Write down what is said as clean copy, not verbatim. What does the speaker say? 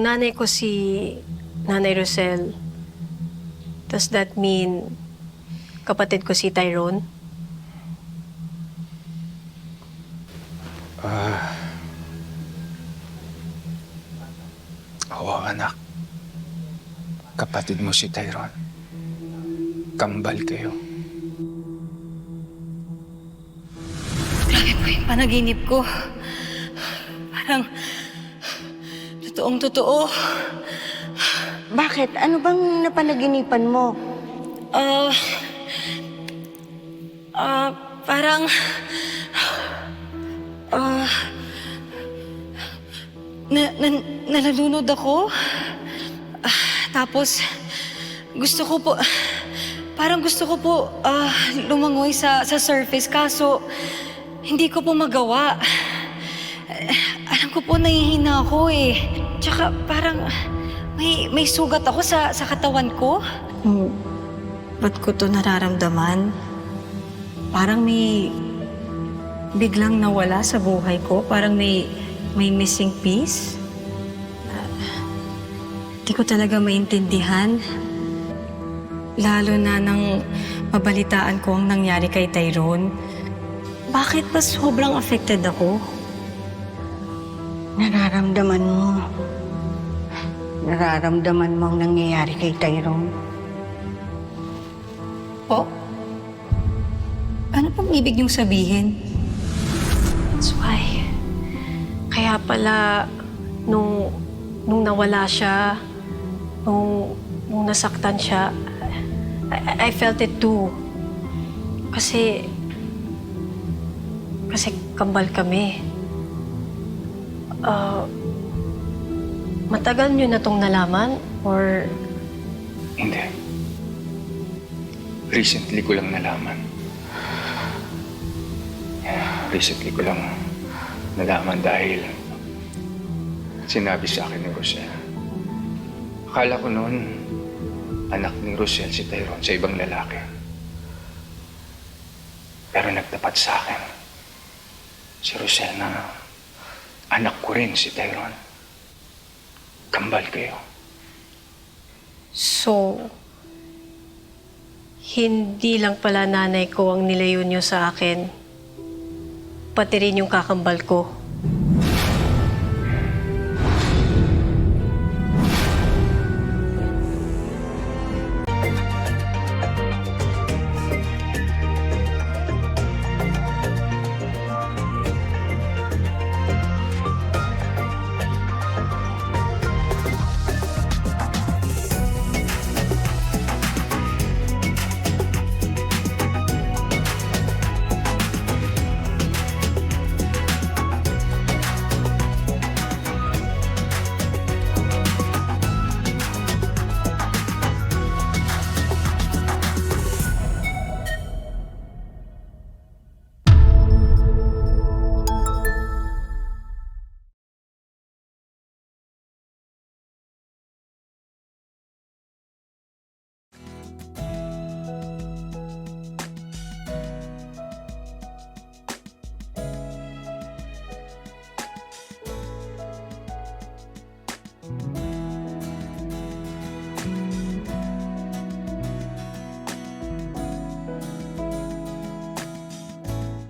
nanay ko si Nanay Rosel, does that mean kapatid ko si Tyrone? Oo, anak. Kapatid mo si Tyrone. Kambal kayo. Grabe po yung panaginip ko. Parang totoong-totoo. Bakit? Ano bang napanaginipan mo? Parang... nalalunod ako. Tapos, gusto ko po... Parang gusto ko po lumangoy sa surface, kaso hindi ko po magawa. Alam ko po nahihina ako eh. Tsaka parang may sugat ako sa katawan ko. Ba't ko to nararamdaman? Parang may biglang nawala sa buhay ko. Parang may missing piece. Hindi ko talaga maintindihan. Lalo na nang mabalitaan ko ang nangyari kay Tyrone. Bakit ba sobrang affected ako? Nararamdaman mo. Nararamdaman mo ang nangyayari kay Tyrone. Po? Ano pong ibig niyong sabihin? That's why. Kaya pala, nung nawala siya, nung nasaktan siya, I felt it too. Kasi kambal kami. Matagal niyo na tong nalaman? Or... Hindi. Recently ko lang nalaman. Recently ko lang nalaman dahil sinabi sa akin ni Rosel. Akala ko noon, anak ni Rosel si Tyrone sa ibang lalaki. Pero nagtapat sa akin si Rosel na anak ko rin si Tyrone. Kambal kayo. So, hindi lang pala nanay ko ang nilayo niyo sa akin. Pati rin yung kakambal ko.